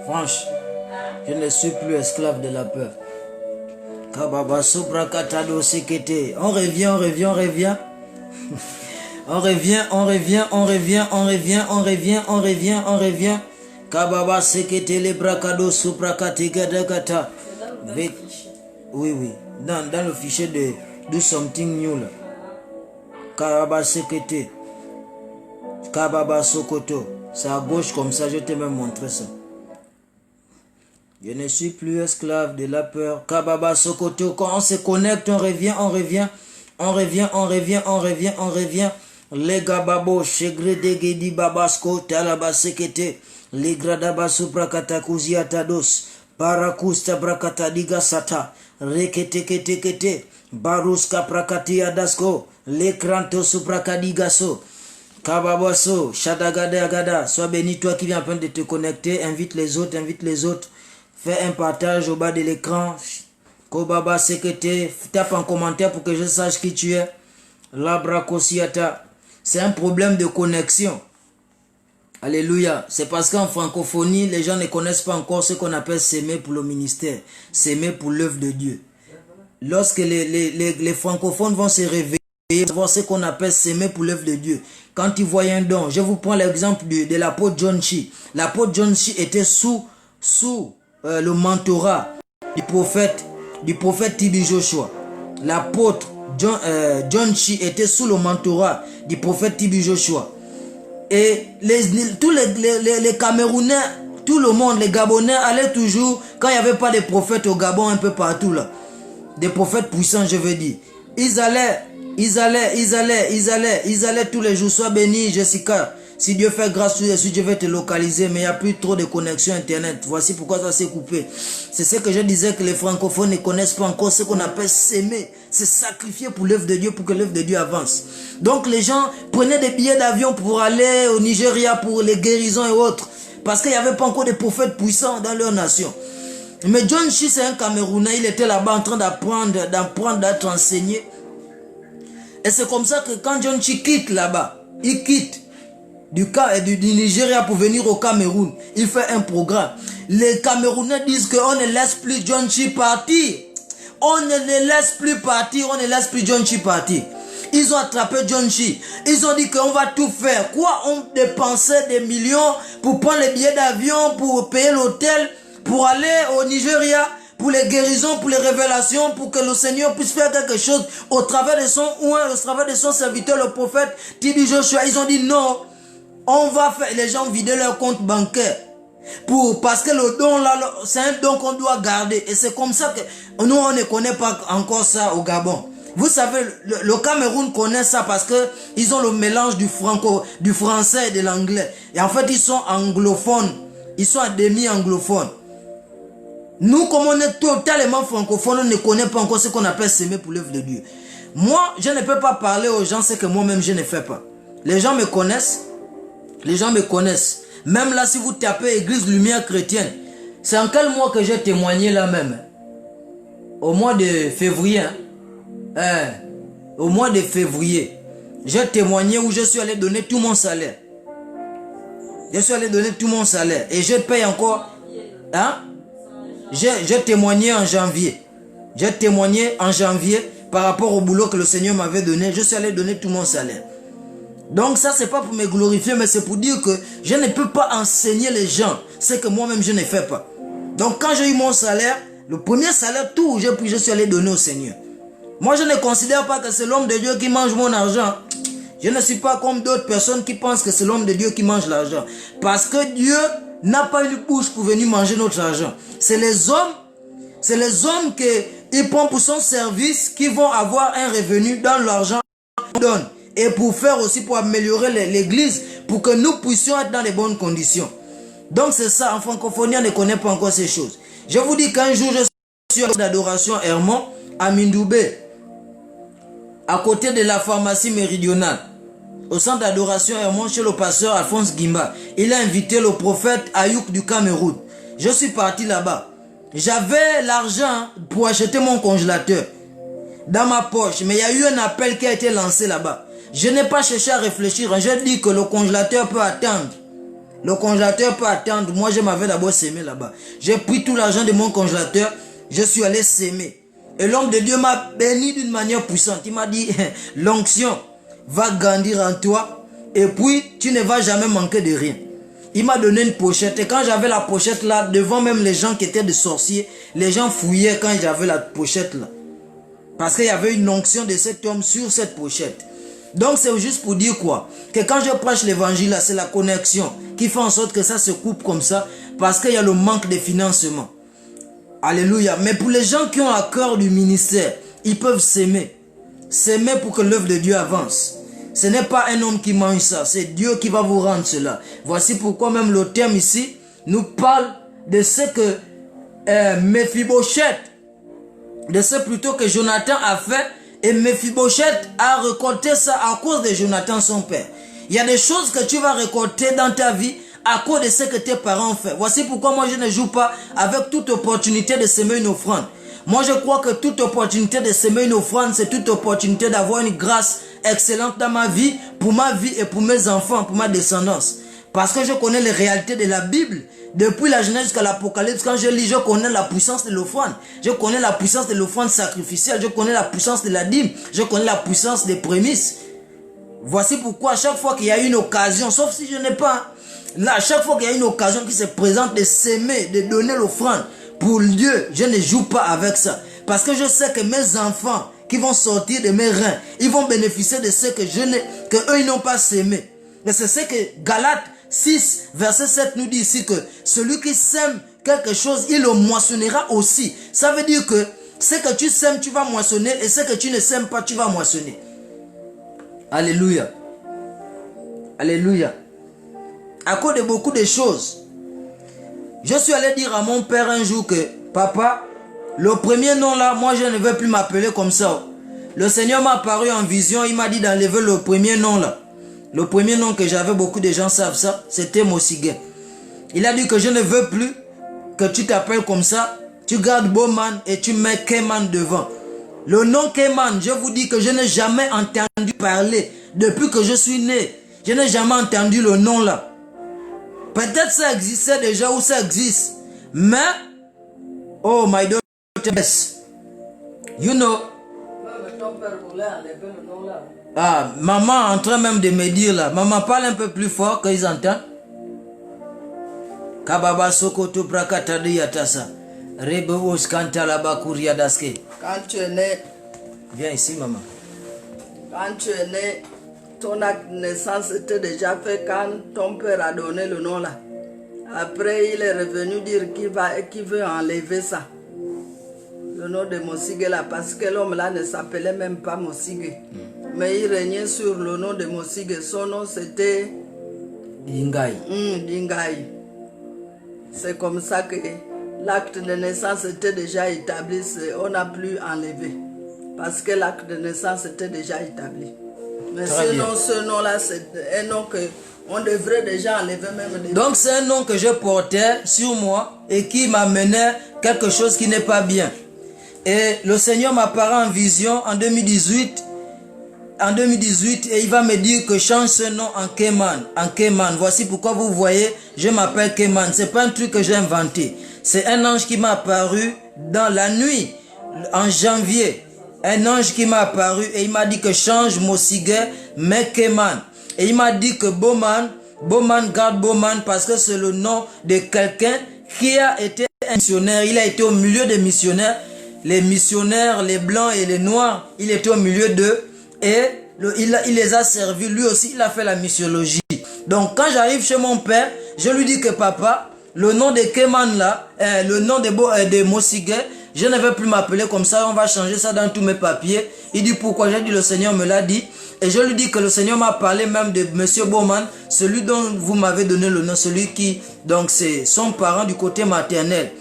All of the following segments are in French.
Franche, je ne suis plus esclave de la peur. Kababa Sobrakatado Sekete. On revient, on revient, on revient. On revient, on revient, on revient, on revient, on revient, on revient, on revient. Kababa Sekete le Brakado Sobrakate Gadagata. Oui, oui. Dans le fichier de Do Something New là. Kababa Sekete. Kababa Sokoto. C'est à gauche comme ça, je t'ai même montré ça. Je ne suis plus esclave de la peur. Kababa Sokoto. Quand on se connecte, on revient, on revient. On revient, on revient, on revient, on revient. Les gababo, chegre de gedi babasko, talaba sekete. Les gradaba suprakata kuziatados. Parakusta brakata diga sata. Rekete kete kete. Baruska prakati adasko. Les crantos suprakadigaso. Kababoso, Shadagada Agada, sois béni toi qui viens à peine de te connecter, invite les autres, invite les autres. Fais un partage au bas de l'écran. Kobaba Sekete, tape en commentaire pour que je sache qui tu es. Labra Kosiata. C'est un problème de connexion. Alléluia. C'est parce qu'en francophonie, les gens ne connaissent pas encore ce qu'on appelle s'aimer pour le ministère, s'aimer pour l'œuvre de Dieu. Lorsque les francophones vont se réveiller, voir ce qu'on appelle s'aimer pour l'œuvre de Dieu. Quand ils voient un don, je vous prends l'exemple de l'apôtre John Chi. L'apôtre John Chi était sous le mentorat du prophète T.B. Joshua. L'apôtre John Chi était sous le mentorat du prophète T.B. Joshua. Et tous les Camerounais, tout le monde, les Gabonais allaient toujours, quand il n'y avait pas de prophètes au Gabon, un peu partout là, des prophètes puissants, je veux dire, ils allaient tous les jours. Sois béni, Jessica. Si Dieu fait grâce sur dessus, je vais te localiser, mais il n'y a plus trop de connexion internet. Voici pourquoi ça s'est coupé. C'est ce que je disais, que les francophones ne connaissent pas encore ce qu'on appelle s'aimer. C'est sacrifier pour l'œuvre de Dieu, pour que l'œuvre de Dieu avance. Donc les gens prenaient des billets d'avion pour aller au Nigeria pour les guérisons et autres. Parce qu'il n'y avait pas encore de prophètes puissants dans leur nation. Mais John Chi, c'est un Camerounais, il était là-bas en train d'apprendre, d'être enseigné. Et c'est comme ça que quand John Chi quitte là-bas, il quitte du Nigeria pour venir au Cameroun, il fait un programme. Les Camerounais disent qu'on ne laisse plus John Chi partir. On ne le laisse plus partir, on ne laisse plus John Chi partir. Ils ont attrapé John Chi. Ils ont dit qu'on va tout faire. Quoi? On dépensait des millions pour prendre les billets d'avion, pour payer l'hôtel, pour aller au Nigeria, pour les guérisons, pour les révélations, pour que le Seigneur puisse faire quelque chose au travers de son oint, au travers de son serviteur, le prophète T.B. Joshua. Ils ont dit non, on va faire, les gens vider leur compte bancaire. Parce que le don là, c'est un don qu'on doit garder. Et c'est comme ça que nous, on ne connaît pas encore ça au Gabon. Vous savez, le Cameroun connaît ça parce que ils ont le mélange du français et de l'anglais. Et en fait, ils sont anglophones. Ils sont à demi anglophones. Nous, comme on est totalement francophone, on ne connaît pas encore ce qu'on appelle s'aimer pour l'œuvre de Dieu. Moi, je ne peux pas parler aux gens ce que moi-même je ne fais pas. Les gens me connaissent. Les gens me connaissent. Même là, si vous tapez Église Lumière Chrétienne, c'est en quel mois que j'ai témoigné là même? Au mois de février. Au mois de février, j'ai témoigné où je suis allé donner tout mon salaire. Je suis allé donner tout mon salaire. Et je paye encore. J'ai témoigné en janvier. J'ai témoigné en janvier par rapport au boulot que le Seigneur m'avait donné. Je suis allé donner tout mon salaire. Donc ça, c'est pas pour me glorifier, mais c'est pour dire que je ne peux pas enseigner les gens ce que moi-même je ne fais pas. Donc quand j'ai eu mon salaire, le premier salaire, tout j'ai pris, je suis allé donner au Seigneur. Moi, je ne considère pas que c'est l'homme de Dieu qui mange mon argent. Je ne suis pas comme d'autres personnes qui pensent que c'est l'homme de Dieu qui mange l'argent. Parce que Dieu n'a pas une bouche pour venir manger notre argent. C'est les hommes qu'il prend pour son service qui vont avoir un revenu dans l'argent qu'on donne. Et pour faire aussi, pour améliorer l'église, pour que nous puissions être dans les bonnes conditions. Donc c'est ça, en francophonie, on ne connaît pas encore ces choses. Je vous dis qu'un jour, je suis à l'adoration Hermon, à Mindoubé, à côté de la pharmacie méridionale, au centre d'adoration Hermon, chez le pasteur Alphonse Gimba. Il a invité le prophète Ayouk du Cameroun. Je suis parti là-bas. J'avais l'argent pour acheter mon congélateur dans ma poche, mais il y a eu un appel qui a été lancé là-bas. Je n'ai pas cherché à réfléchir. J'ai dit que le congélateur peut attendre. Le congélateur peut attendre. Moi, je m'avais d'abord sémé là-bas. J'ai pris tout l'argent de mon congélateur. Je suis allé s'aimer. Et l'homme de Dieu m'a béni d'une manière puissante. Il m'a dit, l'onction va grandir en toi. Et puis, tu ne vas jamais manquer de rien. Il m'a donné une pochette. Et quand j'avais la pochette là, devant même les gens qui étaient des sorciers, les gens fouillaient quand j'avais la pochette là. Parce qu'il y avait une onction de cet homme sur cette pochette. Donc c'est juste pour dire quoi? Que quand je prêche l'évangile là, c'est la connexion qui fait en sorte que ça se coupe comme ça. Parce qu'il y a le manque de financement. Alléluia. Mais pour les gens qui ont à cœur du ministère, ils peuvent s'aimer. S'aimer pour que l'œuvre de Dieu avance. Ce n'est pas un homme qui mange ça, c'est Dieu qui va vous rendre cela. Voici pourquoi même le terme ici nous parle de ce que Mephibosheth, de ce plutôt que Jonathan a fait, et Mephibosheth a récolté ça à cause de Jonathan son père. Il y a des choses que tu vas récolter dans ta vie à cause de ce que tes parents ont fait. Voici pourquoi moi je ne joue pas avec toute opportunité de semer une offrande. Moi je crois que toute opportunité de semer une offrande, c'est toute opportunité d'avoir une grâce excellente dans ma vie et pour mes enfants, pour ma descendance. Parce que je connais les réalités de la Bible. Depuis la Genèse jusqu'à l'Apocalypse, quand je lis, je connais la puissance de l'offrande. Je connais la puissance de l'offrande sacrificielle. Je connais la puissance de la dîme. Je connais la puissance des prémices. Voici pourquoi à chaque fois qu'il y a une occasion, sauf si je n'ai pas, là, à chaque fois qu'il y a une occasion qui se présente de s'aimer, de donner l'offrande pour Dieu, je ne joue pas avec ça. Parce que je sais que mes enfants qui vont sortir de mes reins, ils vont bénéficier de ce que eux ils n'ont pas sémé. Et c'est ce que Galates 6, verset 7 nous dit ici, que celui qui sème quelque chose, il le moissonnera aussi. Ça veut dire que ce que tu sèmes, tu vas moissonner, et ce que tu ne sèmes pas, tu vas moissonner. Alléluia. Alléluia. À cause de beaucoup de choses, je suis allé dire à mon père un jour que, papa, le premier nom là, moi je ne veux plus m'appeler comme ça. Le Seigneur m'a apparu en vision, il m'a dit d'enlever le premier nom là. Le premier nom que j'avais, beaucoup de gens savent ça, c'était Mossigué. Il a dit que je ne veux plus que tu t'appelles comme ça. Tu gardes Bowman et tu mets Keman devant. Le nom Keman, je vous dis que je n'ai jamais entendu parler depuis que je suis né. Je n'ai jamais entendu le nom là. Peut-être ça existait déjà ou ça existe. Mais, oh my daughter, you know. Ah, maman est en train même de me dire là. Maman parle un peu plus fort qu'ils entendent. Kababa Sokoto Prakatadi Yatasa. Rebos Kantalaba Kuriadaske. Quand tu es né, viens ici, maman. Quand tu es né, ton acte de naissance était déjà fait quand ton père a donné le nom là. Après, il est revenu dire qu'il veut enlever ça. Le nom de Mossigué là, parce que l'homme là ne s'appelait même pas Mossigué. Mais il régnait sur le nom de Mossigué. Son nom c'était Dingai. Dingai. C'est comme ça que l'acte de naissance était déjà établi. On n'a plus enlevé. Parce que l'acte de naissance était déjà établi. Mais sinon, ce nom-là, c'est un nom qu'on devrait déjà enlever même. Donc c'est un nom que je portais sur moi et qui m'amenait quelque chose qui n'est pas bien. Et le Seigneur m'apparaît en vision en 2018. Et il va me dire que change ce nom en Keman. Voici pourquoi vous voyez, je m'appelle Keman. C'est pas un truc que j'ai inventé. C'est un ange qui m'a apparu dans la nuit, en janvier. Un ange qui m'a apparu et il m'a dit que change Mossigué, mais Keman. Et il m'a dit que Bowman garde Bowman parce que c'est le nom de quelqu'un qui a été un missionnaire. Il a été au milieu des missionnaires. Les missionnaires, les blancs et les noirs, il était au milieu d'eux. Et il les a servis. Lui aussi, il a fait la missiologie. Donc, quand j'arrive chez mon père, je lui dis que papa, le nom de Keman là, le nom de Mossigué, je ne vais plus m'appeler comme ça, on va changer ça dans tous mes papiers. Il dit pourquoi? J'ai dit le Seigneur me l'a dit. Et je lui dis que le Seigneur m'a parlé même de Monsieur Bowman, celui dont vous m'avez donné le nom, celui qui, donc c'est son parent du côté maternel.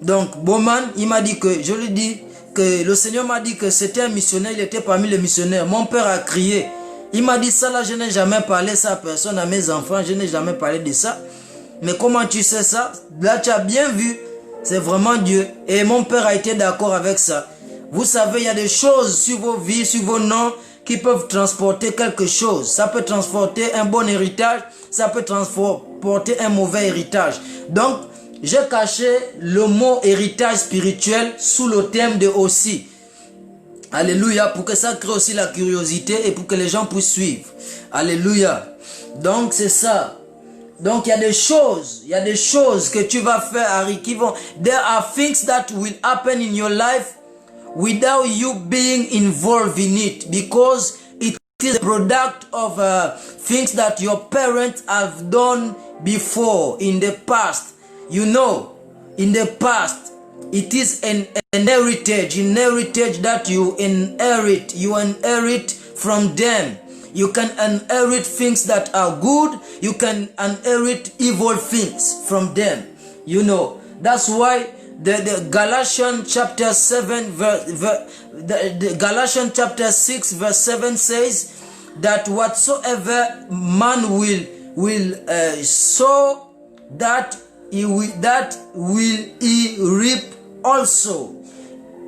Donc Bowman, il m'a dit que, je lui dis que le Seigneur m'a dit que c'était un missionnaire, il était parmi les missionnaires. Mon père a crié. Il m'a dit ça là, je n'ai jamais parlé ça à personne, à mes enfants, je n'ai jamais parlé de ça. Mais comment tu sais ça? Là tu as bien vu. C'est vraiment Dieu. Et mon père a été d'accord avec ça. Vous savez, il y a des choses sur vos vies, sur vos noms, qui peuvent transporter quelque chose. Ça peut transporter un bon héritage. Ça peut porter un mauvais héritage. Donc, j'ai caché le mot héritage spirituel sous le thème de aussi. Alléluia, pour que ça crée aussi la curiosité et pour que les gens puissent suivre. Alléluia. Donc, c'est ça. Donc, il y a des choses que tu vas faire, Harry, qui vont... There are things that will happen in your life without you being involved in it, because it is a product of things that your parents have done before in the past. You know, in the past, it is an heritage that you inherit from them. You can inherit things that are good, you can inherit evil things from them. You know, that's why the Galatians chapter 7 the Galatians chapter 6 verse 7 says that whatsoever man will sow, that will he reap also.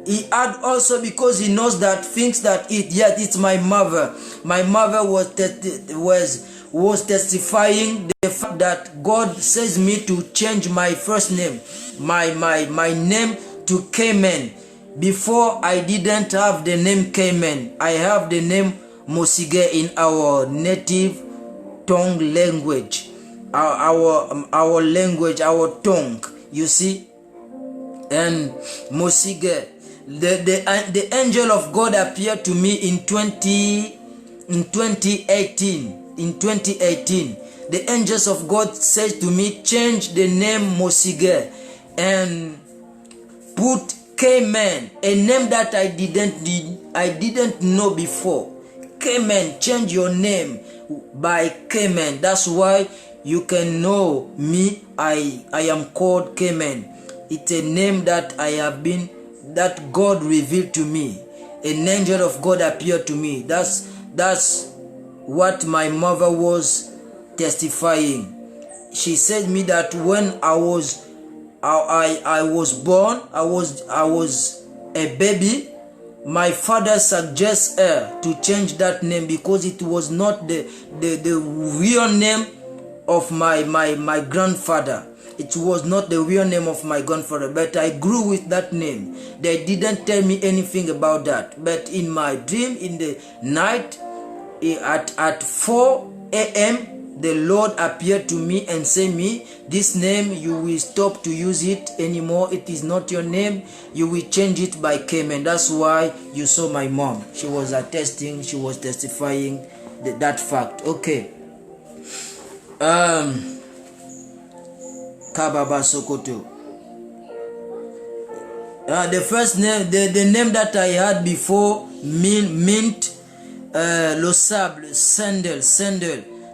He had also, because he knows that things that it's my mother. My mother was testifying the fact that God says me to change my first name, my name to Cayman. Before I didn't have the name Cayman. I have the name Mosige in our native tongue language. Our language, our tongue, you see. And Mosige, the angel of God appeared to me in 2018. In 2018, the angels of God said to me, change the name Mosige and put Cayman, a name that I didn't know before. Cayman, change your name by Cayman. That's why you can know me. I am called Cayman. It's a name that that God revealed to me. An angel of God appeared to me. That's what my mother was testifying. She said me that when I was born, I was a baby, my father suggests her to change that name because it was not the real name of my grandfather. It was not the real name of my grandfather, but I grew with that name. They didn't tell me anything about that. But in my dream, in the night, at 4 a.m., the Lord appeared to me and said me, this name, you will stop to use it anymore. It is not your name. You will change it by Cayman. That's why you saw my mom. She was attesting, she was testifying that fact. Okay. Kababa Sokoto. The first name, the name that I had before meant le sable, sandal.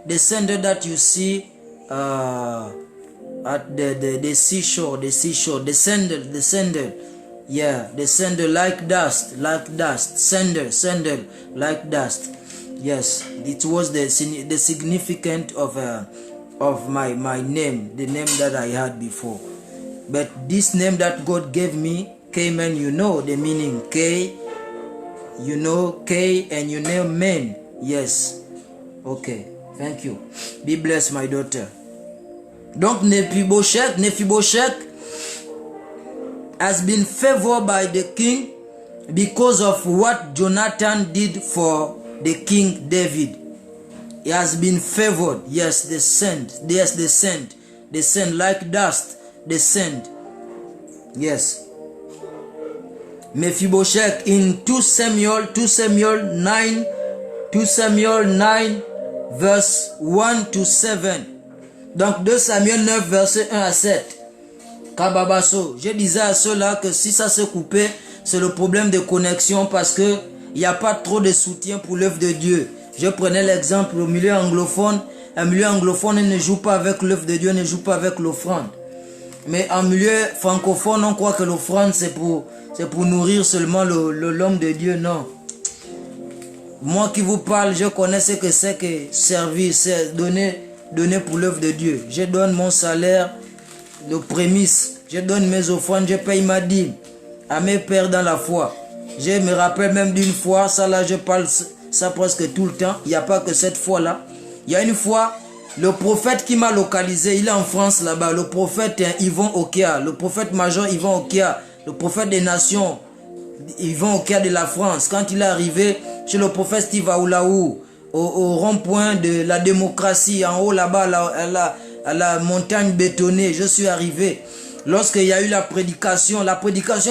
The sandal that you see at the seashore, the sandal. Yeah, the sandal like dust, sandal, like dust. Yes, it was the significance of my name, the name that I had before. But this name that God gave me, Cayman, you know the meaning. K, you know K, and you know man. Yes. Okay. Thank you. Be blessed, my daughter. Donc Mephibosheth has been favored by the king because of what Jonathan did for the King David. He has been favored. Yes, they send like dust. They send. Yes. Mephibosheth in 2 Samuel 9 verse 1 to 7. Donc 2 Samuel 9 verset 1 à 7. Kababaso, je disais à ceux-là que si ça se coupait, c'est le problème de connexion parce que il n'y a pas trop de soutien pour l'œuvre de Dieu. Je prenais l'exemple au milieu anglophone. Un milieu anglophone ne joue pas avec l'œuvre de Dieu, ne joue pas avec l'offrande. Mais en milieu francophone, on croit que l'offrande c'est pour nourrir seulement l'homme de Dieu. Non. Moi qui vous parle, je connais ce que c'est que servir, c'est donner pour l'œuvre de Dieu. Je donne mon salaire, le prémisse. Je donne mes offrandes, je paye ma dîme à mes pères dans la foi. Je me rappelle même d'une fois, ça là je parle ça presque tout le temps. Il n'y a pas que cette fois là. Il y a une fois, le prophète qui m'a localisé, il est en France là-bas. Le prophète Yvon Okia, le prophète major Yvon Okia, le prophète des nations, Yvon Okia de la France. Quand il est arrivé chez le prophète Steve Aoulaou, au rond-point de la démocratie, en haut là-bas, à la montagne bétonnée, je suis arrivé. Lorsqu'il y a eu la prédication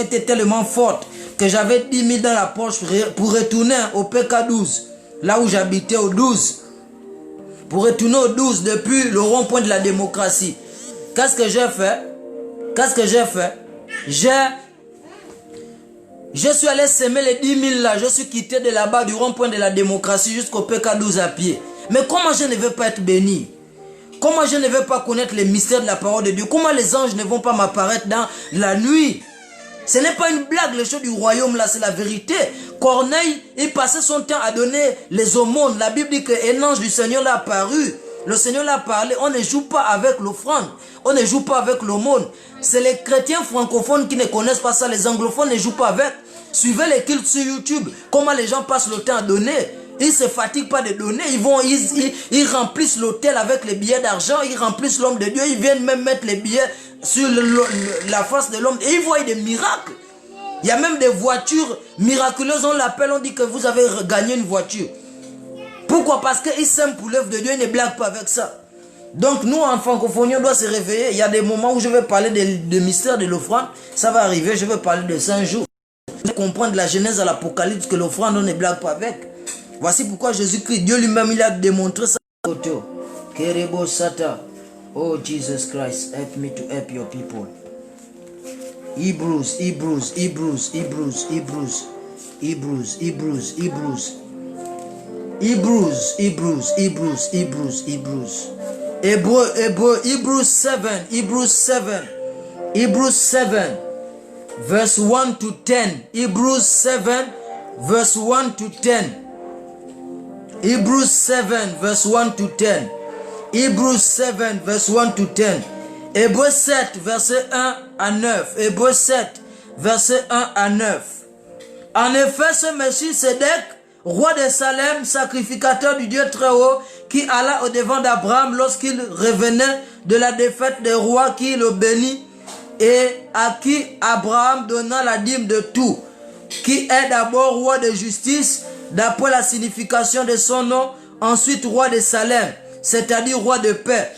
était tellement forte que j'avais 10 000 dans la poche pour retourner au PK12, là où j'habitais au 12. Pour retourner au 12 depuis le rond-point de la démocratie. Qu'est-ce que j'ai fait? Je suis allé semer les 10 000 là. Je suis quitté de là-bas du rond-point de la démocratie jusqu'au PK12 à pied. Mais comment je ne veux pas être béni? Comment je ne veux pas connaître les mystères de la parole de Dieu? Comment les anges ne vont pas m'apparaître dans la nuit? Ce n'est pas une blague, les choses du royaume là, c'est la vérité. Corneille, il passait son temps à donner les aumônes. La Bible dit qu'un ange du Seigneur l'a apparu. Le Seigneur l'a parlé. On ne joue pas avec l'offrande. On ne joue pas avec l'aumône. C'est les chrétiens francophones qui ne connaissent pas ça. Les anglophones ne jouent pas avec. Suivez les cultes sur YouTube. Comment les gens passent le temps à donner. Ils ne se fatiguent pas de donner. Ils remplissent l'hôtel avec les billets d'argent. Ils remplissent l'homme de Dieu. Ils viennent même mettre les billets sur la face de l'homme. Et ils voient des miracles. Il y a même des voitures miraculeuses. On l'appelle, on dit que vous avez gagné une voiture. Pourquoi? Parce qu'ils s'aiment pour l'œuvre de Dieu. Ils ne blaguent pas avec ça. Donc nous, en francophonie, on doit se réveiller. Il y a des moments où je vais parler de mystère de l'offrande. Ça va arriver, je vais parler de 5 jours. Comprendre de la Genèse à l'Apocalypse que l'offrande, on ne blague pas avec. Voici pourquoi Jésus-Christ, Dieu lui-même, il a démontré ça. Kerebo Sata. Oh Jesus Christ, help me to help your people. Hebrews. Hebrews 7, verse 1 to 10. Hebrews 7, verse 1 to 10. Hebrews 7, verse 1 to 10. Hebrews 7, verse 1 to 10. Hébreux 7, verset 1 à 9. Hébreux 7, verset 1 à 9. En effet, ce Melchisédek, roi de Salem, sacrificateur du Dieu très haut, qui alla au-devant d'Abraham lorsqu'il revenait de la défaite des rois, qui le bénit, et à qui Abraham donna la dîme de tout, qui est d'abord roi de justice, d'après la signification de son nom, ensuite roi de Salem, c'est-à-dire roi de paix.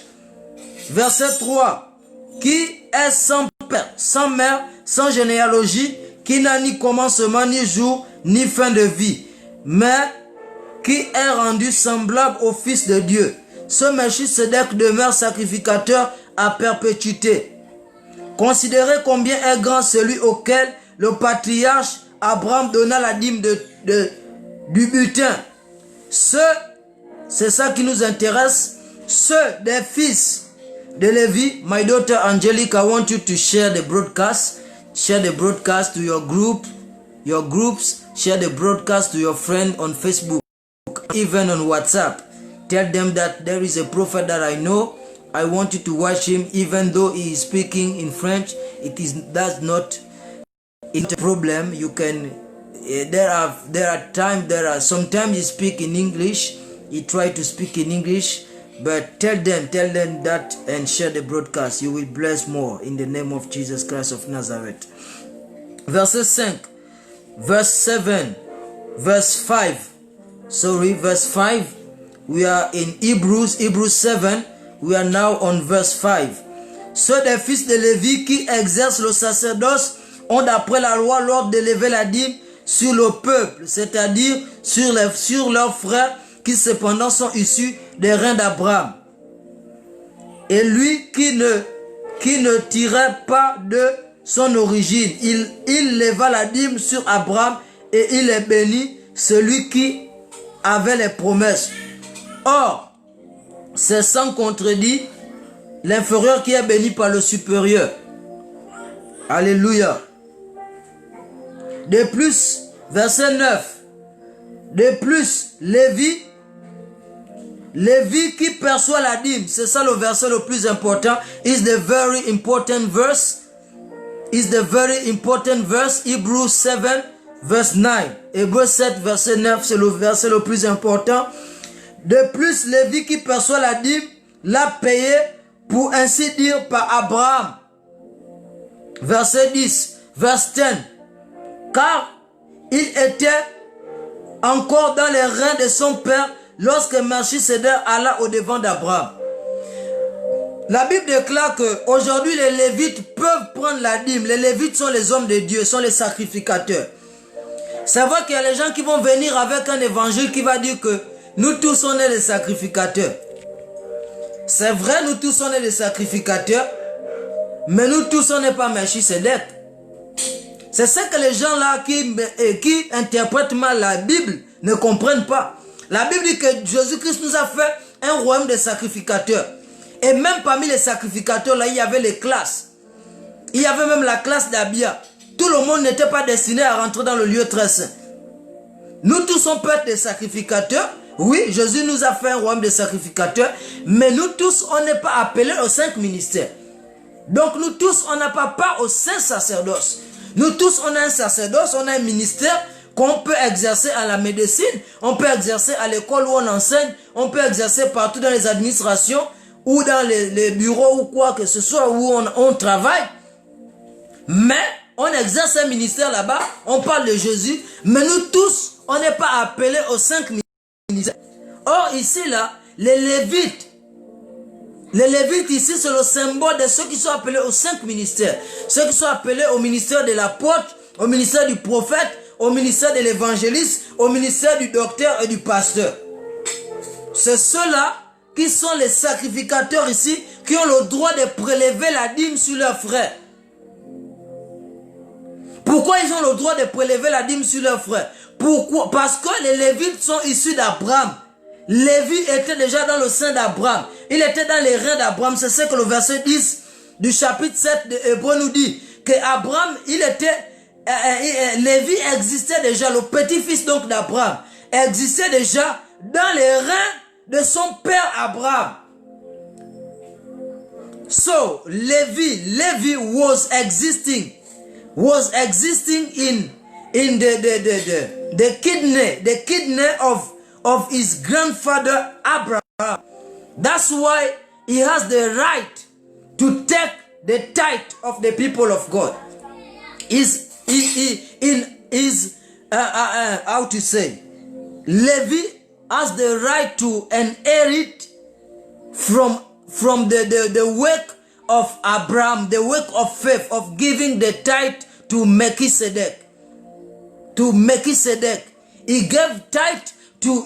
Verset 3. Qui est sans père, sans mère, sans généalogie, qui n'a ni commencement, ni jour, ni fin de vie, mais qui est rendu semblable au Fils de Dieu. Ce Melchisédek demeure sacrificateur à perpétuité. Considérez combien est grand celui auquel le patriarche Abraham donna la dîme du butin. C'est ça qui nous intéresse. Ceux des fils de Lévi. My daughter Angelique, I want you to share the broadcast. Share the broadcast to your groups. Share the broadcast to your friend on Facebook, even on WhatsApp. Tell them that there is a prophet that I know. I want you to watch him, even though he is speaking in French. That's not a problem. You can. Sometimes you speak in English. He try to speak in English, but tell them that and share the broadcast. You will bless more in the name of Jesus Christ of Nazareth. Verset 5, verse 7, verse 5. Verse 5. We are in Hebrews 7. We are now on verse 5. Ceux des fils de Lévi qui exercent le sacerdoce ont d'après la loi l'ordre d'élever la dîme sur le peuple, c'est-à-dire sur leurs frères qui cependant sont issus des reins d'Abraham. Et lui qui ne tirait pas de son origine, il leva la dîme sur Abraham et il est béni, celui qui avait les promesses. Or, c'est sans contredit l'inférieur qui est béni par le supérieur. Alléluia. De plus, verset 9. De plus, Lévi qui perçoit la dîme, c'est ça le verset le plus important, is the very important verse. Hebrews 7, verse 9. Hébreux 7, verset 9, c'est le verset le plus important. De plus, Lévi qui perçoit la dîme l'a payé pour ainsi dire par Abraham. Verset 10, verset 10. Car il était encore dans les reins de son père lorsque Melchisedec alla au devant d'Abraham. La Bible déclare qu'aujourd'hui les Lévites peuvent prendre la dîme. Les Lévites sont les hommes de Dieu, sont les sacrificateurs. C'est vrai qu'il y a les gens qui vont venir avec un évangile qui va dire que nous tous on est les sacrificateurs. C'est vrai, nous tous on est les sacrificateurs, mais nous tous on n'est pas Melchisedec. C'est ce que les gens là qui interprètent mal la Bible ne comprennent pas. La Bible dit que Jésus-Christ nous a fait un royaume de sacrificateurs. Et même parmi les sacrificateurs là, il y avait les classes. Il y avait même la classe d'Abia. Tout le monde n'était pas destiné à rentrer dans le lieu très saint. Nous tous on peut être des sacrificateurs. Oui, Jésus nous a fait un royaume de sacrificateurs. Mais nous tous on n'est pas appelés aux 5 ministères. Donc nous tous on n'a pas part au saint sacerdoce. Nous tous on a un sacerdoce, on a un ministère qu'on peut exercer à la médecine, on peut exercer à l'école où on enseigne, on peut exercer partout dans les administrations ou dans les bureaux ou quoi que ce soit où on travaille. Mais on exerce un ministère là-bas, on parle de Jésus, mais nous tous, on n'est pas appelés aux 5 ministères. Or ici là, les Lévites ici c'est le symbole de ceux qui sont appelés aux 5 ministères. Ceux qui sont appelés au ministère de l'apôtre, au ministère du prophète, au ministère de l'évangéliste, au ministère du docteur et du pasteur. C'est ceux-là qui sont les sacrificateurs ici, qui ont le droit de prélever la dîme sur leurs frères. Pourquoi ils ont le droit de prélever la dîme sur leurs frères? Pourquoi? Parce que les Lévites sont issus d'Abraham. Lévi était déjà dans le sein d'Abraham. Il était dans les reins d'Abraham. C'est ce que le verset 10 du chapitre 7 de Hébreux nous dit. Que Abraham, Lévi existait déjà, le petit-fils donc d'Abraham, existait déjà dans les reins de son père Abraham. So, Levi was existing in the kidney of his grandfather Abraham. That's why he has the right to take the tithe of the people of God. How to say? Levi has the right to inherit from the work of Abraham, the work of faith, of giving the tithe to Melchisedec. To Melchisedec. He gave tithe to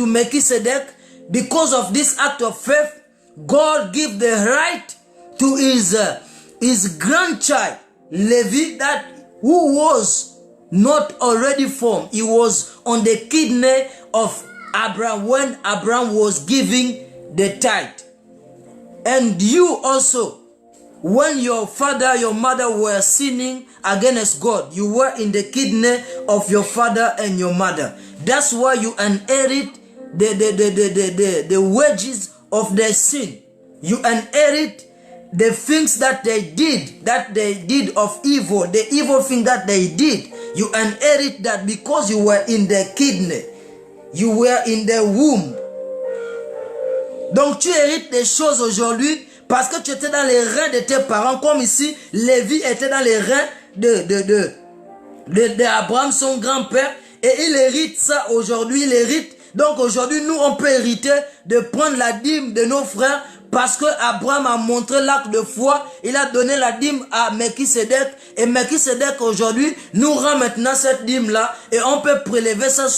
Melchisedec. Because of this act of faith, God gave the right to his grandchild, Levi, that who was not already formed. He was on the kidney of Abraham when Abraham was giving the tithe. And you also, when your father, your mother were sinning against God, you were in the kidney of your father and your mother. That's why you inherit the wages of their sin. You inherit the things that they did of evil, the evil thing that they did. You inherit that because you were in the kidney. You were in the womb. Donc tu hérites des choses aujourd'hui parce que tu étais dans les reins de tes parents, comme ici, Lévi était dans les reins d'Abraham, son grand-père, et il hérite ça aujourd'hui, il hérite. Donc aujourd'hui, nous, on peut hériter de prendre la dîme de nos frères parce que Abraham a montré l'acte de foi, il a donné la dîme à Melchisedec, et Melchisedec aujourd'hui nous rend maintenant cette dîme-là, et on peut prélever ça sur